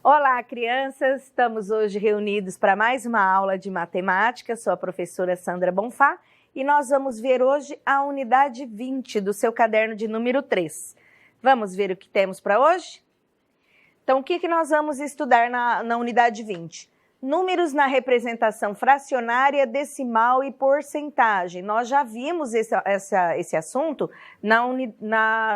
Olá, crianças! Estamos hoje reunidos para mais uma aula de matemática. Sou a professora Sandra Bonfá e nós vamos ver hoje a unidade 20 do seu caderno de número 3. Vamos ver o que temos para hoje? Então, o que nós vamos estudar na unidade 20? Números na representação fracionária, decimal e porcentagem. Nós já vimos esse assunto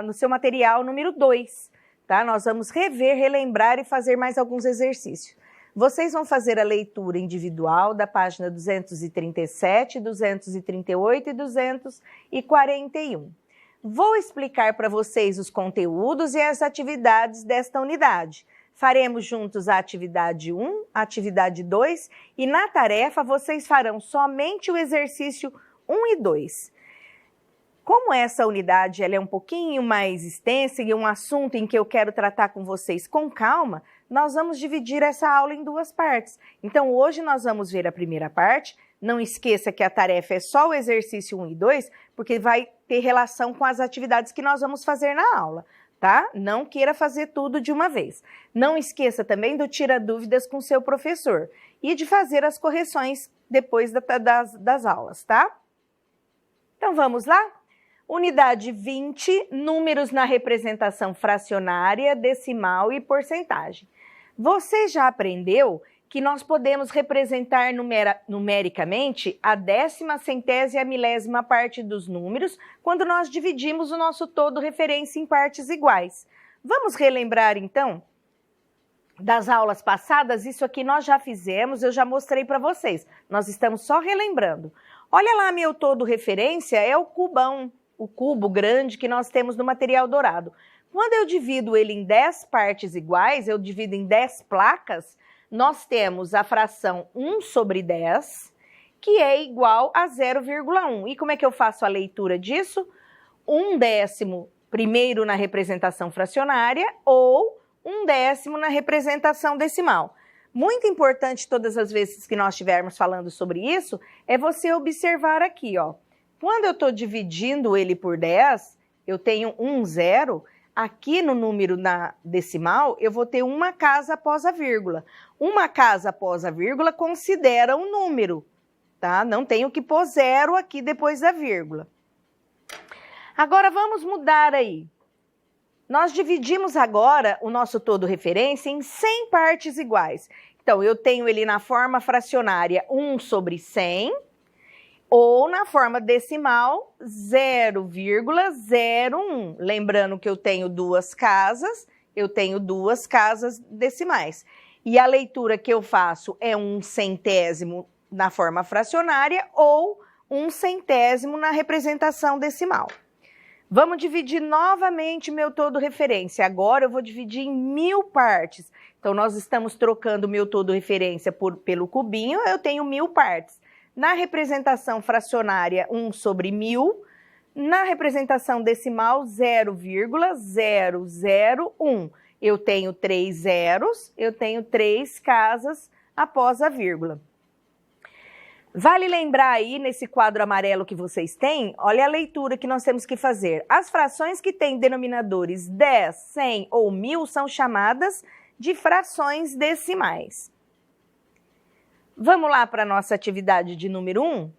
no seu material número 2. Tá? Nós vamos rever, relembrar e fazer mais alguns exercícios. Vocês vão fazer a leitura individual da página 237, 238 e 241. Vou explicar para vocês os conteúdos e as atividades desta unidade. Faremos juntos a atividade 1, a atividade 2 e na tarefa vocês farão somente o exercício 1 e 2. Como essa unidade ela é um pouquinho mais extensa e um assunto em que eu quero tratar com vocês com calma, nós vamos dividir essa aula em duas partes. Então, hoje nós vamos ver a primeira parte. Não esqueça que a tarefa é só o exercício 1 e 2, porque vai ter relação com as atividades que nós vamos fazer na aula, tá? Não queira fazer tudo de uma vez. Não esqueça também do tira dúvidas com seu professor e de fazer as correções depois das aulas, tá? Então, vamos lá? Unidade 20, números na representação fracionária, decimal e porcentagem. Você já aprendeu que nós podemos representar numericamente a décima, centésima e a milésima parte dos números quando nós dividimos o nosso todo referência em partes iguais. Vamos relembrar então das aulas passadas? Isso aqui nós já fizemos, eu já mostrei para vocês. Nós estamos só relembrando. Olha lá, meu todo referência é o cubão. O cubo grande que nós temos no material dourado. Quando eu divido ele em 10 partes iguais, eu divido em 10 placas, nós temos a fração 1 sobre 10, que é igual a 0,1. E como é que eu faço a leitura disso? 1/10 primeiro na representação fracionária ou 1/10 na representação decimal. Muito importante todas as vezes que nós estivermos falando sobre isso, é você observar aqui, ó. Quando eu estou dividindo ele por 10, eu tenho 1 zero. Aqui no número na decimal, eu vou ter uma casa após a vírgula. Uma casa após a vírgula considera um número, tá? Não tenho que pôr zero aqui depois da vírgula. Agora, vamos mudar aí. Nós dividimos agora o nosso todo referência em 100 partes iguais. Então, eu tenho ele na forma fracionária 1 sobre 100, ou na forma decimal 0,01. Lembrando que eu tenho duas casas decimais. E a leitura que eu faço é 1/100º na forma fracionária ou 1/100º na representação decimal. Vamos dividir novamente meu todo referência. Agora eu vou dividir em 1000 partes. Então, nós estamos trocando o meu todo referência pelo cubinho, eu tenho 1000 partes. Na representação fracionária, 1 sobre 1000. Na representação decimal, 0,001. Eu tenho 3 zeros, eu tenho 3 casas após a vírgula. Vale lembrar aí, nesse quadro amarelo que vocês têm, olha a leitura que nós temos que fazer. As frações que têm denominadores 10, 100 ou 1000 são chamadas de frações decimais. Vamos lá para a nossa atividade de número 1?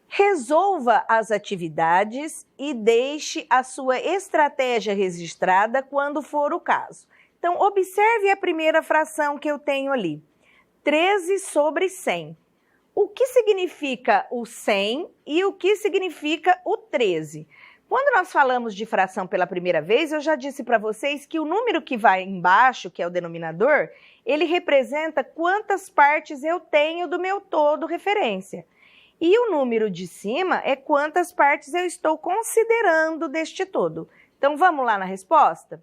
Resolva as atividades e deixe a sua estratégia registrada quando for o caso. Então, observe a primeira fração que eu tenho ali. 13 sobre 100. O que significa o 100 e o que significa o 13? Quando nós falamos de fração pela primeira vez, eu já disse para vocês que o número que vai embaixo, que é o denominador, ele representa quantas partes eu tenho do meu todo referência. E o número de cima é quantas partes eu estou considerando deste todo. Então, vamos lá na resposta?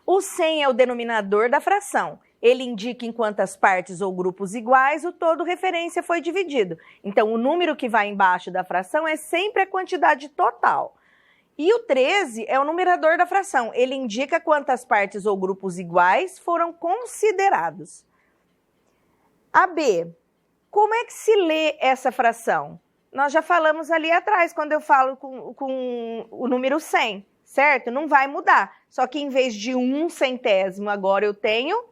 O 100 é o denominador da fração. Ele indica em quantas partes ou grupos iguais o todo referência foi dividido. Então, o número que vai embaixo da fração é sempre a quantidade total. E o 13 é o numerador da fração. Ele indica quantas partes ou grupos iguais foram considerados. A B. Como é que se lê essa fração? Nós já falamos ali atrás, quando eu falo com o número 100. certo? Não vai mudar. Só que em vez de 1 centésimo, agora eu tenho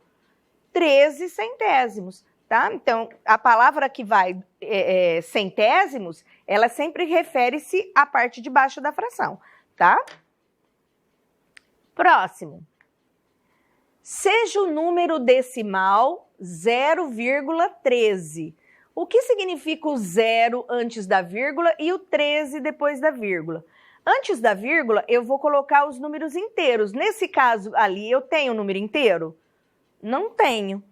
13 centésimos, tá? Então, a palavra que vai centésimos, ela sempre refere-se à parte de baixo da fração, tá? Próximo. Seja o número decimal 0,13. O que significa o 0 antes da vírgula e o 13 depois da vírgula? Antes da vírgula, eu vou colocar os números inteiros. Nesse caso ali, eu tenho o número inteiro? Não tenho.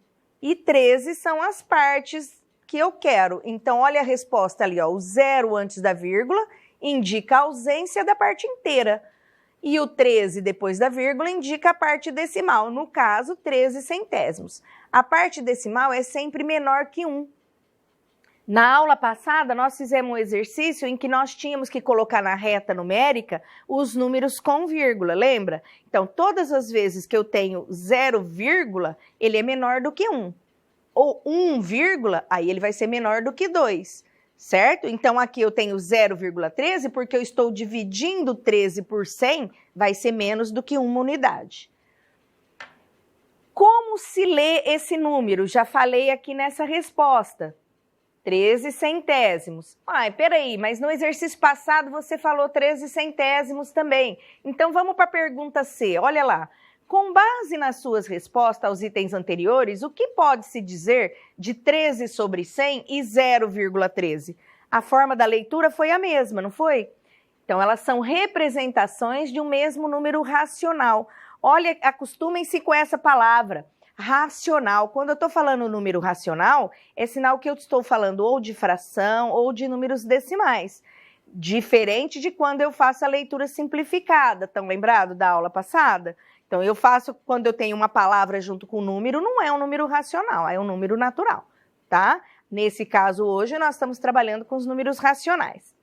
E 13 são as partes que eu quero. Então, olha a resposta ali, ó. O 0 antes da vírgula indica a ausência da parte inteira. E o 13 depois da vírgula indica a parte decimal. No caso, 13 centésimos. A parte decimal é sempre menor que 1. Na aula passada, nós fizemos um exercício em que nós tínhamos que colocar na reta numérica os números com vírgula, lembra? Então, todas as vezes que eu tenho 0, ele é menor do que 1. Ou 1, aí ele vai ser menor do que 2, certo? Então, aqui eu tenho 0,13 porque eu estou dividindo 13 por 100, vai ser menos do que 1 unidade. Como se lê esse número? Já falei aqui nessa resposta. 13 centésimos. Ai, peraí, mas no exercício passado você falou 13 centésimos também. Então vamos para a pergunta C, olha lá. Com base nas suas respostas aos itens anteriores, o que pode-se dizer de 13 sobre 100 e 0,13? A forma da leitura foi a mesma, não foi? Então elas são representações de um mesmo número racional. Olha, acostumem-se com essa palavra. Racional. Quando eu estou falando número racional, é sinal que eu estou falando ou de fração ou de números decimais. Diferente de quando eu faço a leitura simplificada. Estão lembrados da aula passada? Então, eu faço quando eu tenho uma palavra junto com o número, não é um número racional, é um número natural, tá? Nesse caso, hoje, nós estamos trabalhando com os números racionais.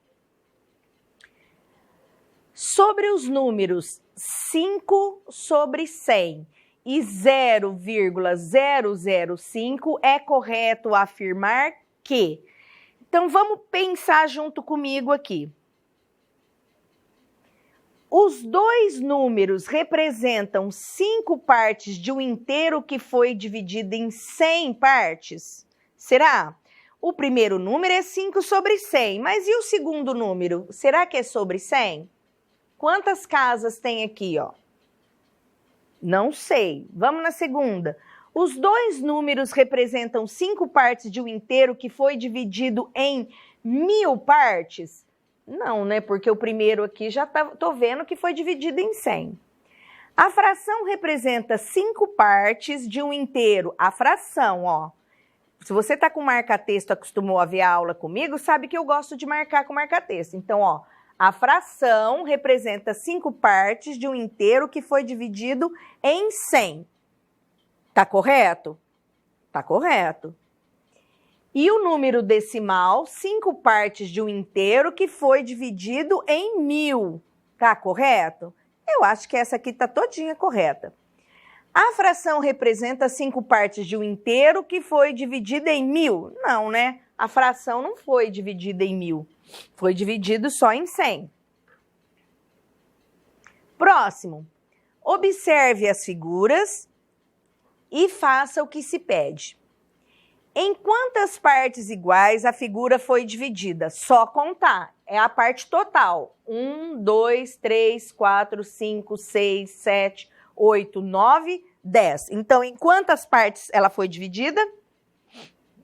Sobre os números 5 sobre 100 e 0,005, é correto afirmar que... Então, vamos pensar junto comigo aqui. Os dois números representam 5 partes de um inteiro que foi dividido em 100 partes? Será? O primeiro número é 5 sobre 100, mas e o segundo número? Será que é sobre 100? Quantas casas tem aqui, ó? Não sei. Vamos na segunda. Os dois números representam 5 partes de um inteiro que foi dividido em 1000 partes? Não, né? Porque o primeiro aqui já tô vendo que foi dividido em 100. A fração representa 5 partes de um inteiro. A fração, ó. Se você tá com marca-texto, acostumou a ver a aula comigo, sabe que eu gosto de marcar com marca-texto. Então, ó. A fração representa 5 partes de um inteiro que foi dividido em 100. Tá correto? Tá correto. E o número decimal, 5 partes de um inteiro que foi dividido em 1000. Tá correto? Eu acho que essa aqui tá todinha correta. A fração representa 5 partes de um inteiro que foi dividido em 1000? Não, né? A fração não foi dividida em 1000. Foi dividido só em 100. Próximo. Observe as figuras e faça o que se pede. Em quantas partes iguais a figura foi dividida? Só contar. É a parte total. 1, 2, 3, 4, 5, 6, 7, 8, 9, 10. Então, em quantas partes ela foi dividida?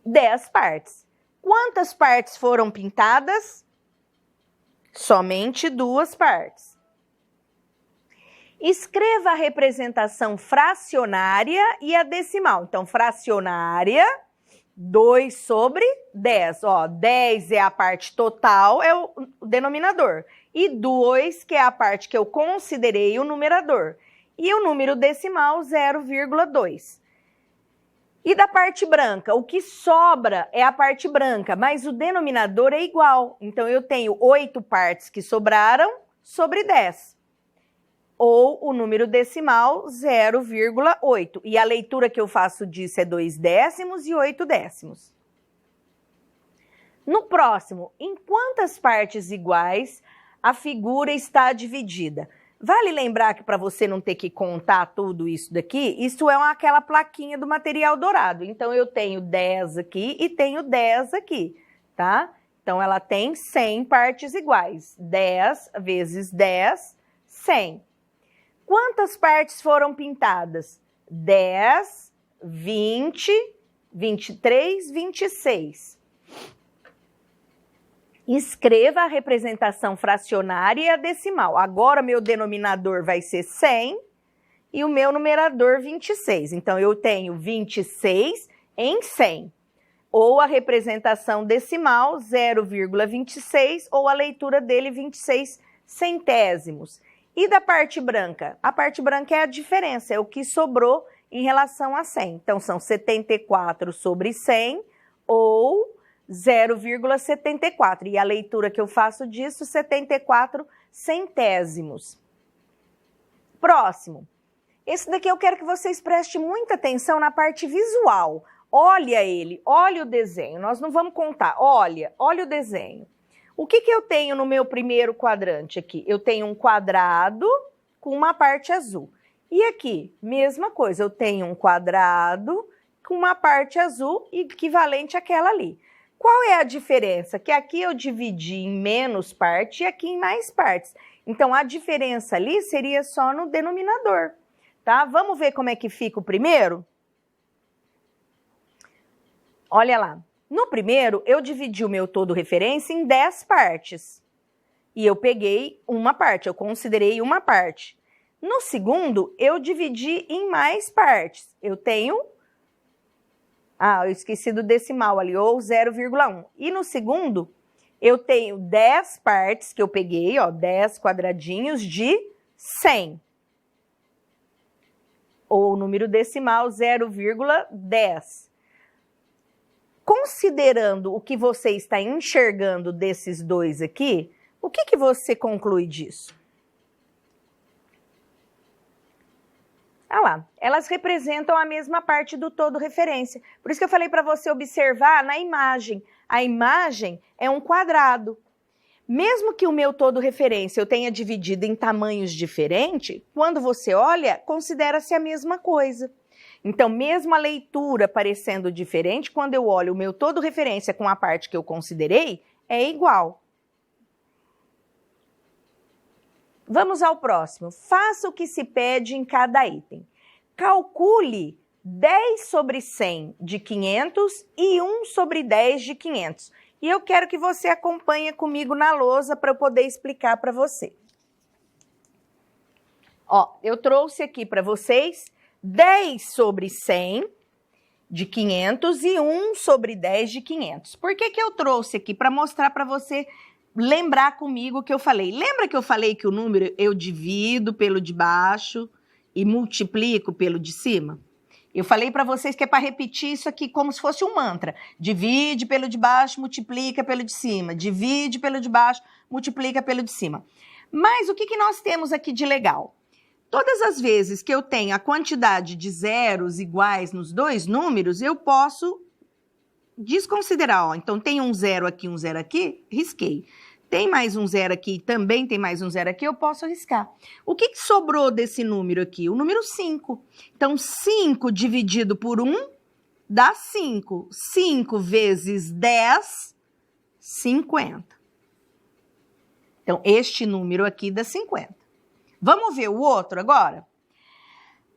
10 partes. Quantas partes foram pintadas? Somente 2 partes. Escreva a representação fracionária e a decimal. Então, fracionária, 2 sobre 10. Ó, 10 é a parte total, é o denominador. E 2, que é a parte que eu considerei o numerador. E o número decimal, 0,2. E da parte branca? O que sobra é a parte branca, mas o denominador é igual. Então, eu tenho 8 partes que sobraram sobre 10. Ou o número decimal, 0,8. E a leitura que eu faço disso é 2 décimos e 8 décimos. No próximo, em quantas partes iguais a figura está dividida? Vale lembrar que para você não ter que contar tudo isso daqui, isso é aquela plaquinha do material dourado. Então, eu tenho 10 aqui e tenho 10 aqui, tá? Então, ela tem 100 partes iguais. 10 vezes 10, 100. Quantas partes foram pintadas? 10, 20, 23, 26. Escreva a representação fracionária e a decimal. Agora, meu denominador vai ser 100 e o meu numerador 26. Então, eu tenho 26 em 100. Ou a representação decimal 0,26 ou a leitura dele 26 centésimos. E da parte branca? A parte branca é a diferença, é o que sobrou em relação a 100. Então, são 74 sobre 100 ou 0,74. E a leitura que eu faço disso, 74 centésimos. Próximo. Esse daqui eu quero que vocês prestem muita atenção na parte visual. Olha ele, olha o desenho. Nós não vamos contar. Olha o desenho. O que eu tenho no meu primeiro quadrante aqui? Eu tenho um quadrado com uma parte azul. E aqui, mesma coisa. Eu tenho um quadrado com uma parte azul equivalente àquela ali. Qual é a diferença? Que aqui eu dividi em menos parte e aqui em mais partes. Então, a diferença ali seria só no denominador, tá? Vamos ver como é que fica o primeiro? Olha lá. No primeiro, eu dividi o meu todo referência em 10 partes. E eu peguei uma parte, eu considerei uma parte. No segundo, eu dividi em mais partes. Eu tenho... eu esqueci do decimal ali, ou 0,1. E no segundo, eu tenho 10 partes que eu peguei, ó, 10 quadradinhos de 100. Ou o número decimal 0,10. Considerando o que você está enxergando desses dois aqui, o que você conclui disso? Ah lá, elas representam a mesma parte do todo referência. Por isso que eu falei para você observar na imagem. A imagem é um quadrado. Mesmo que o meu todo referência eu tenha dividido em tamanhos diferentes, quando você olha, considera-se a mesma coisa. Então, mesmo a leitura parecendo diferente, quando eu olho o meu todo referência com a parte que eu considerei, é igual. Vamos ao próximo. Faça o que se pede em cada item. Calcule 10 sobre 100 de 500 e 1 sobre 10 de 500. E eu quero que você acompanhe comigo na lousa para eu poder explicar para você. Ó, eu trouxe aqui para vocês 10 sobre 100 de 500 e 1 sobre 10 de 500. Por que eu trouxe aqui? Para mostrar para você lembrar comigo o que eu falei. Lembra que eu falei que o número eu divido pelo de baixo e multiplico pelo de cima? Eu falei para vocês que é para repetir isso aqui como se fosse um mantra. Divide pelo de baixo, multiplica pelo de cima. Divide pelo de baixo, multiplica pelo de cima. Mas o que nós temos aqui de legal? Todas as vezes que eu tenho a quantidade de zeros iguais nos dois números, eu posso desconsiderar. Ó. Então, tem um zero aqui, risquei. Tem mais um zero aqui, também tem mais um zero aqui, eu posso riscar. O que sobrou desse número aqui? O número 5. Então, 5 dividido por 1 dá 5. 5 vezes 10, 50. Então, este número aqui dá 50. Vamos ver o outro agora?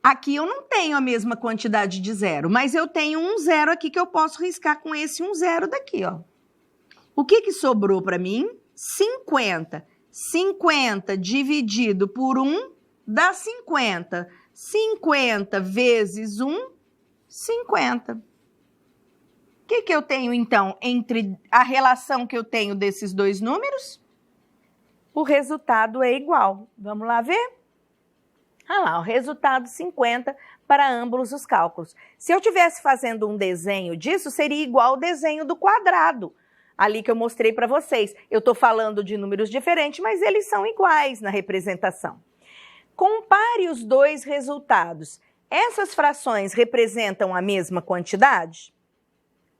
Aqui eu não tenho a mesma quantidade de zero, mas eu tenho um zero aqui que eu posso riscar com esse um zero daqui, ó. O que sobrou para mim? 50. 50 dividido por 1 dá 50. 50 vezes 1, 50. O que eu tenho, então, entre a relação que eu tenho desses dois números? O resultado é igual. Vamos lá ver? Ah lá, o resultado 50 para ambos os cálculos. Se eu estivesse fazendo um desenho disso, seria igual ao desenho do quadrado, ali que eu mostrei para vocês. Eu estou falando de números diferentes, mas eles são iguais na representação. Compare os dois resultados. Essas frações representam a mesma quantidade?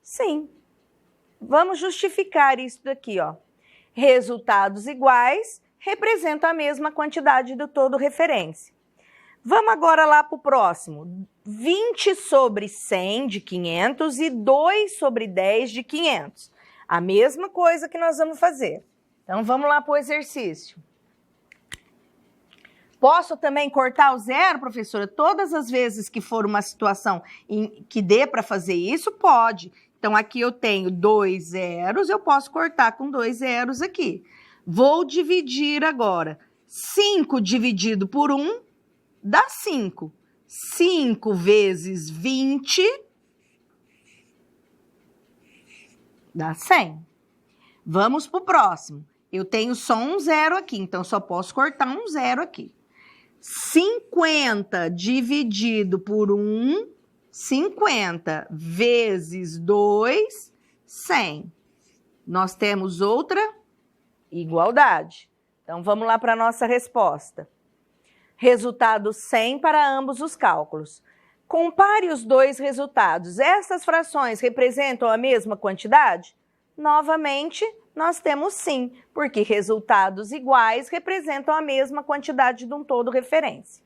Sim. Vamos justificar isso daqui, ó. Resultados iguais representam a mesma quantidade do todo referência. Vamos agora lá para o próximo. 20 sobre 100 de 500 e 2 sobre 10 de 500. A mesma coisa que nós vamos fazer. Então, vamos lá para o exercício. Posso também cortar o zero, professora? Todas as vezes que for uma situação que dê para fazer isso, pode. Então, aqui eu tenho 2 zeros, eu posso cortar com 2 zeros aqui. Vou dividir agora. 5 dividido por 1 dá 5. 5 vezes 20 dá 100. Vamos para o próximo. Eu tenho só um zero aqui, então só posso cortar um zero aqui. 50 dividido por 1, 50 vezes 2, 100. Nós temos outra igualdade. Então, vamos lá para a nossa resposta. Resultado 100 para ambos os cálculos. Compare os dois resultados. Essas frações representam a mesma quantidade? Novamente, nós temos sim, porque resultados iguais representam a mesma quantidade de um todo referência.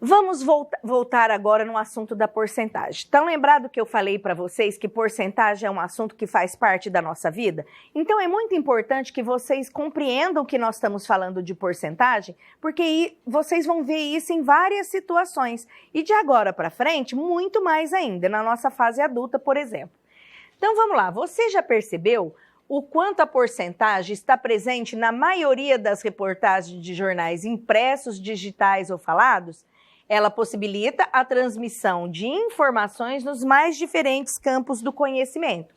Vamos voltar agora no assunto da porcentagem. Então, lembrado que eu falei para vocês que porcentagem é um assunto que faz parte da nossa vida? Então, é muito importante que vocês compreendam que nós estamos falando de porcentagem, porque vocês vão ver isso em várias situações. E de agora para frente, muito mais ainda, na nossa fase adulta, por exemplo. Então, vamos lá. Você já percebeu o quanto a porcentagem está presente na maioria das reportagens de jornais impressos, digitais ou falados? Ela possibilita a transmissão de informações nos mais diferentes campos do conhecimento.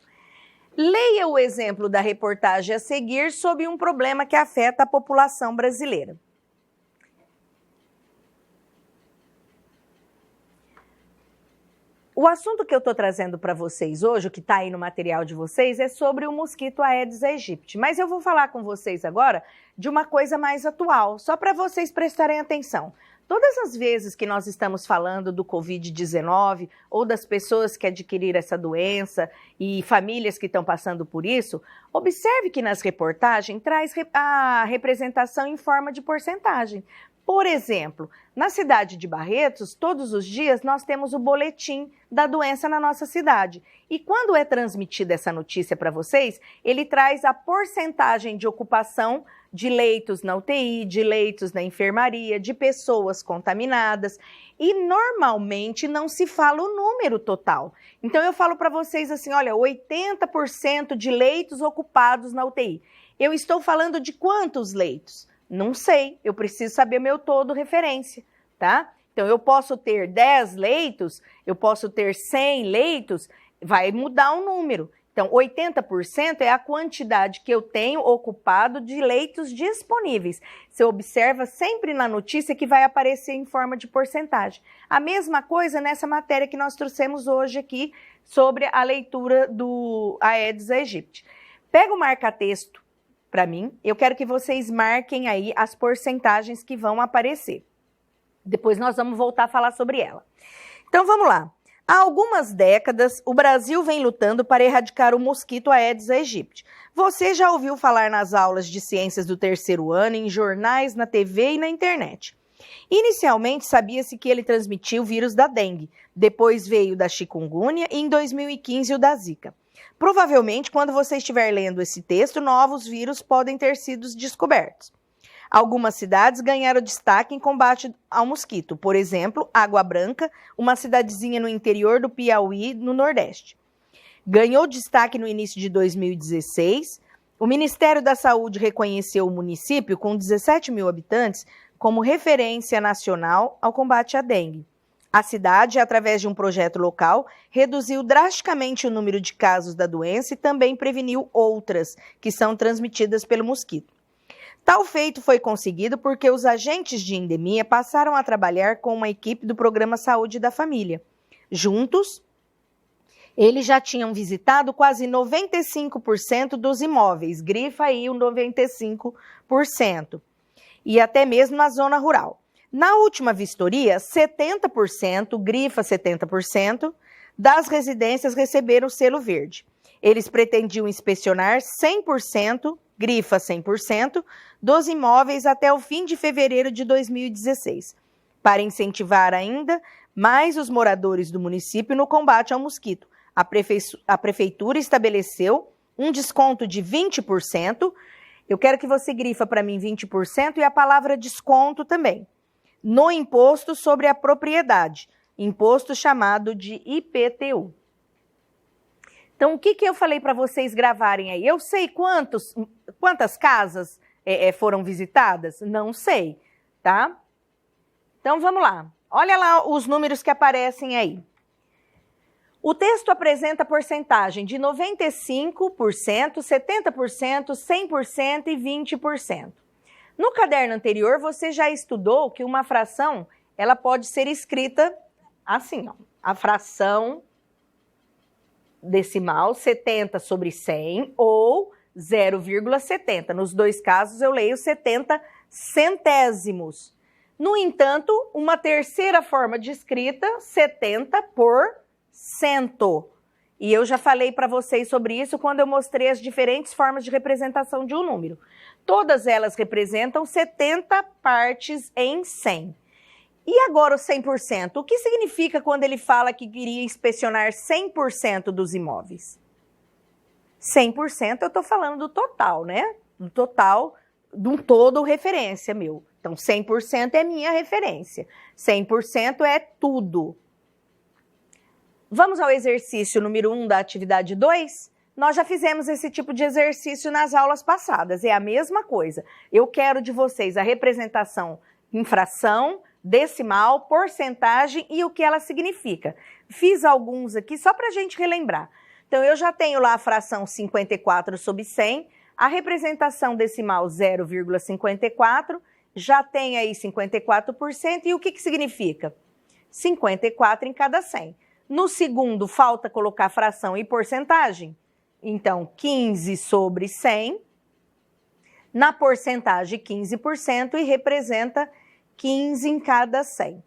Leia o exemplo da reportagem a seguir sobre um problema que afeta a população brasileira. O assunto que eu estou trazendo para vocês hoje, o que está aí no material de vocês, é sobre o mosquito Aedes aegypti. Mas eu vou falar com vocês agora de uma coisa mais atual, só para vocês prestarem atenção. Todas as vezes que nós estamos falando do Covid-19 ou das pessoas que adquiriram essa doença e famílias que estão passando por isso, observe que nas reportagens traz a representação em forma de porcentagem. Por exemplo, na cidade de Barretos, todos os dias nós temos o boletim da doença na nossa cidade. E quando é transmitida essa notícia para vocês, ele traz a porcentagem de ocupação de leitos na UTI, de leitos na enfermaria, de pessoas contaminadas. E normalmente não se fala o número total. Então eu falo para vocês assim, olha, 80% de leitos ocupados na UTI. Eu estou falando de quantos leitos? Não sei, eu preciso saber meu todo referência, tá? Então, eu posso ter 10 leitos, eu posso ter 100 leitos, vai mudar o número. Então, 80% é a quantidade que eu tenho ocupado de leitos disponíveis. Você observa sempre na notícia que vai aparecer em forma de porcentagem. A mesma coisa nessa matéria que nós trouxemos hoje aqui sobre a leitura do Aedes aegypti. Pega o marca-texto para mim, eu quero que vocês marquem aí as porcentagens que vão aparecer. Depois nós vamos voltar a falar sobre ela. Então vamos lá. Há algumas décadas, o Brasil vem lutando para erradicar o mosquito Aedes aegypti. Você já ouviu falar nas aulas de ciências do terceiro ano, em jornais, na TV e na internet. Inicialmente, sabia-se que ele transmitia o vírus da dengue, depois veio da chikungunya e em 2015 o da zika. Provavelmente, quando você estiver lendo esse texto, novos vírus podem ter sido descobertos. Algumas cidades ganharam destaque em combate ao mosquito. Por exemplo, Água Branca, uma cidadezinha no interior do Piauí, no Nordeste. Ganhou destaque no início de 2016. O Ministério da Saúde reconheceu o município, com 17 mil habitantes, como referência nacional ao combate à dengue. A cidade, através de um projeto local, reduziu drasticamente o número de casos da doença e também preveniu outras que são transmitidas pelo mosquito. Tal feito foi conseguido porque os agentes de endemia passaram a trabalhar com uma equipe do Programa Saúde da Família. Juntos, eles já tinham visitado quase 95% dos imóveis, grifa aí o 95%, e até mesmo na zona rural. Na última vistoria, 70%, grifa 70%, das residências receberam o selo verde. Eles pretendiam inspecionar 100% grifa 100%, dos imóveis até o fim de fevereiro de 2016, para incentivar ainda mais os moradores do município no combate ao mosquito. A prefeitura estabeleceu um desconto de 20%. Eu quero que você grifa para mim 20% e a palavra desconto também. No imposto sobre a propriedade, imposto chamado de IPTU. Então, o que eu falei para vocês gravarem aí? Eu sei quantas casas foram visitadas? Não sei, tá? Então, vamos lá. Olha lá os números que aparecem aí. O texto apresenta porcentagem de 95%, 70%, 100% e 20%. No caderno anterior, você já estudou que uma fração ela pode ser escrita assim, ó, a fração decimal 70 sobre 100 ou 0,70. Nos dois casos, eu leio 70 centésimos. No entanto, uma terceira forma de escrita, 70%. E eu já falei para vocês sobre isso quando eu mostrei as diferentes formas de representação de um número. Todas elas representam 70 partes em 100. E agora o 100%? O que significa quando ele fala que queria inspecionar 100% dos imóveis? 100% eu estou falando do total, né? Do total, de um todo referência meu. Então, 100% é minha referência. 100% é tudo. Vamos ao exercício número 1 da atividade 2? Nós já fizemos esse tipo de exercício nas aulas passadas. É a mesma coisa. Eu quero de vocês a representação em fração, decimal, porcentagem e o que ela significa. Fiz alguns aqui só para a gente relembrar. Então, eu já tenho lá a fração 54 sobre 100, a representação decimal 0,54, já tem aí 54%, e o que significa? 54 em cada 100. No segundo, falta colocar fração e porcentagem. Então, 15 sobre 100. Na porcentagem, 15% e representa 15 em cada 100.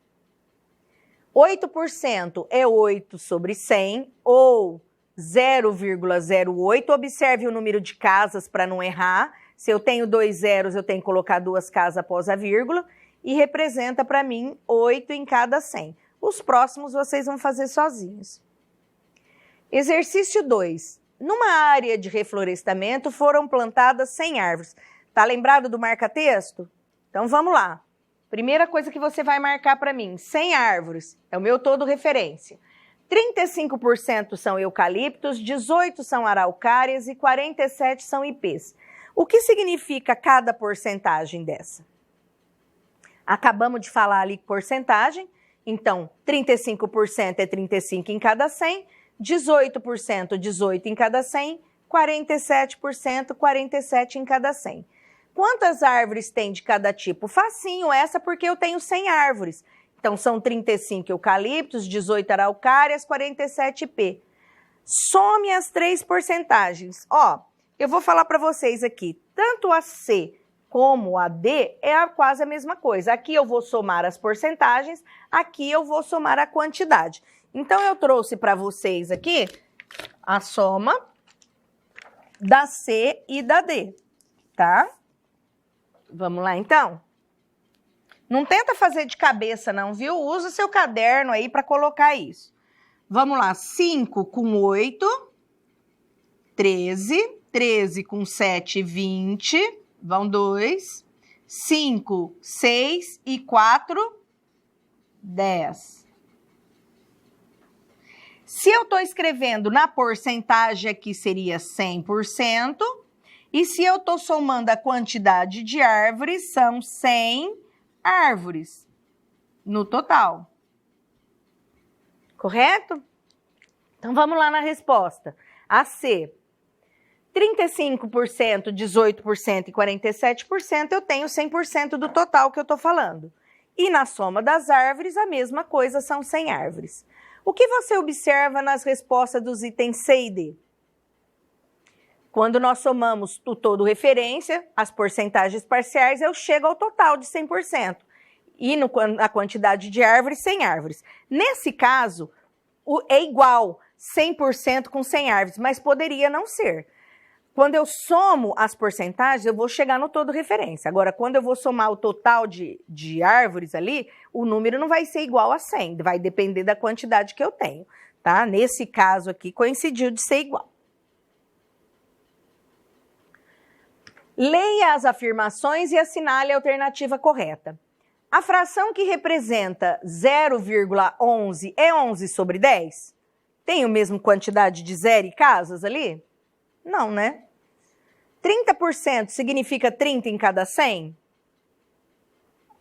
8% é 8 sobre 100 ou 0,08. Observe o número de casas para não errar. Se eu tenho 2 zeros, eu tenho que colocar 2 casas após a vírgula. E representa para mim 8 em cada 100. Os próximos vocês vão fazer sozinhos. Exercício 2. Numa área de reflorestamento foram plantadas 100 árvores. Tá lembrado do marca-texto? Então vamos lá. Primeira coisa que você vai marcar para mim, 100 árvores. É o meu todo referência. 35% são eucaliptos, 18% são araucárias e 47% são ipês. O que significa cada porcentagem dessa? Acabamos de falar ali porcentagem. Então, 35% é 35 em cada 100, 18%, 18 em cada 100, 47%, 47 em cada 100. Quantas árvores tem de cada tipo? Facinho essa porque eu tenho 100 árvores. Então, são 35 eucaliptos, 18 araucárias, 47 ipê. Some as 3 porcentagens. Ó, eu vou falar para vocês aqui, tanto a C como a D é quase a mesma coisa. Aqui eu vou somar as porcentagens, aqui eu vou somar a quantidade. Então, eu trouxe para vocês aqui a soma da C e da D, tá? Vamos lá, então? Não tenta fazer de cabeça, não, viu? Usa o seu caderno aí para colocar isso. Vamos lá, 5 com 8, 13, 13 com 7, 20... Vão 2, 5, 6 e 4, 10. Se eu estou escrevendo na porcentagem aqui seria 100%. E se eu estou somando a quantidade de árvores, são 100 árvores no total. Correto? Então vamos lá na resposta. A C. 35%, 18% e 47%, eu tenho 100% do total que eu estou falando. E na soma das árvores, a mesma coisa, são 100 árvores. O que você observa nas respostas dos itens C e D? Quando nós somamos o todo referência, as porcentagens parciais, eu chego ao total de 100%. E na quantidade de árvores, 100 árvores. Nesse caso, é igual 100% com 100 árvores, mas poderia não ser. Quando eu somo as porcentagens, eu vou chegar no todo referência. Agora, quando eu vou somar o total de árvores ali, o número não vai ser igual a 100, vai depender da quantidade que eu tenho, tá? Nesse caso aqui, coincidiu de ser igual. Leia as afirmações e assinale a alternativa correta. A fração que representa 0,11 é 11 sobre 10? Tem a mesma quantidade de zero e casas ali? Não, né? 30% significa 30 em cada 100?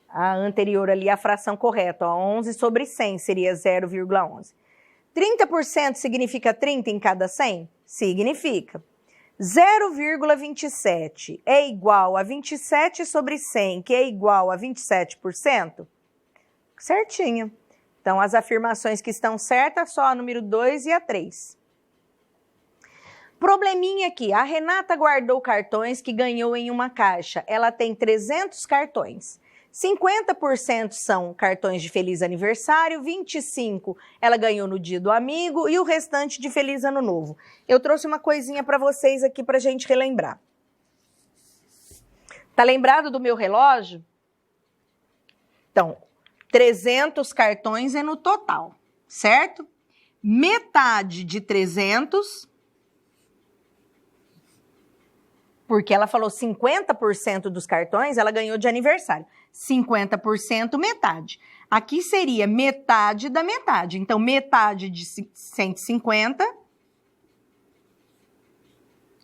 A anterior ali, a fração correta, ó, 11 sobre 100 seria 0,11. 30% significa 30 em cada 100? Significa. 0,27 é igual a 27 sobre 100, que é igual a 27%? Certinho. Então, as afirmações que estão certas, só a número 2 e a 3. Probleminha aqui, a Renata guardou cartões que ganhou em uma caixa. Ela tem 300 cartões. 50% são cartões de Feliz Aniversário, 25% ela ganhou no dia do amigo e o restante de Feliz Ano Novo. Eu trouxe uma coisinha para vocês aqui para a gente relembrar. Tá lembrado do meu relógio? Então, 300 cartões é no total, certo? Metade de 300... porque ela falou 50% dos cartões ela ganhou de aniversário. 50% metade. Aqui seria metade da metade. Então, metade de 150,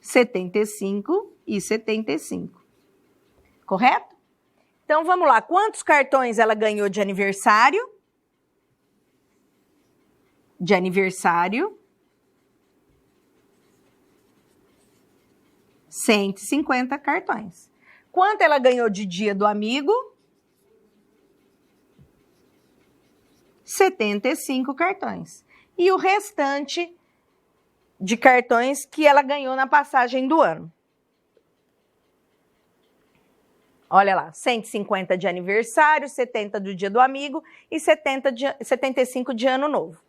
75 e 75. Correto? Então, vamos lá. Quantos cartões ela ganhou de aniversário? De aniversário. 150 cartões. Quanto ela ganhou de dia do amigo? 75 cartões. E o restante de cartões que ela ganhou na passagem do ano. Olha lá, 150 de aniversário, 70 do dia do amigo e 75 de ano novo.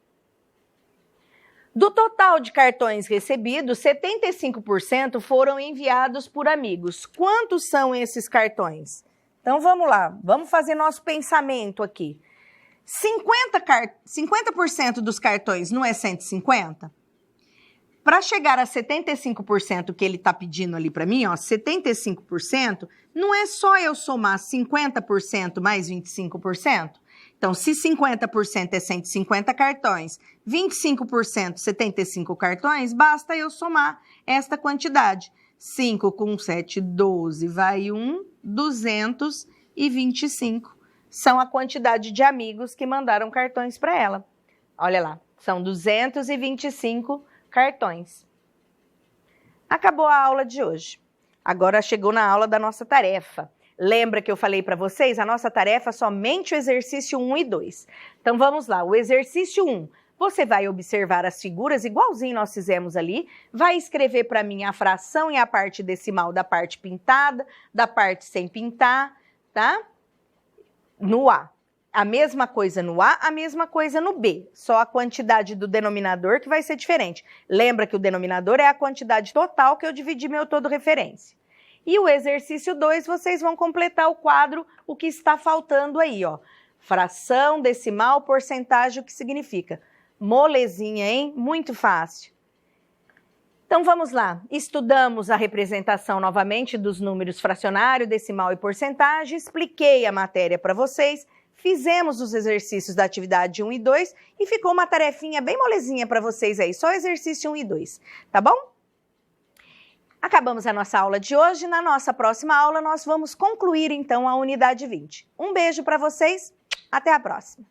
Do total de cartões recebidos, 75% foram enviados por amigos. Quantos são esses cartões? Então, vamos lá. Vamos fazer nosso pensamento aqui. 50% dos cartões não é 150? Para chegar a 75% que ele está pedindo ali para mim, ó, 75%, não é só eu somar 50% mais 25%? Então, se 50% é 150 cartões, 25% 75 cartões, basta eu somar esta quantidade. 5 com 7, 12, vai 225. São a quantidade de amigos que mandaram cartões para ela. Olha lá, são 225 cartões. Acabou a aula de hoje. Agora chegou na aula da nossa tarefa. Lembra que eu falei para vocês? A nossa tarefa é somente o exercício 1 e 2. Então, vamos lá. O exercício 1, você vai observar as figuras, igualzinho nós fizemos ali, vai escrever para mim a fração e a parte decimal da parte pintada, da parte sem pintar, tá? No A. A mesma coisa no A, a mesma coisa no B. Só a quantidade do denominador que vai ser diferente. Lembra que o denominador é a quantidade total que eu dividi meu todo referência. E o exercício 2, vocês vão completar o quadro, o que está faltando aí, ó. Fração, decimal, porcentagem, o que significa? Molezinha, hein? Muito fácil. Então, vamos lá. Estudamos a representação novamente dos números fracionário, decimal e porcentagem. Expliquei a matéria para vocês. Fizemos os exercícios da atividade 1 e 2 e ficou uma tarefinha bem molezinha para vocês aí. Só exercício 1 e 2, tá bom? Acabamos a nossa aula de hoje. Na nossa próxima aula, nós vamos concluir, então, a unidade 20. Um beijo para vocês. Até a próxima.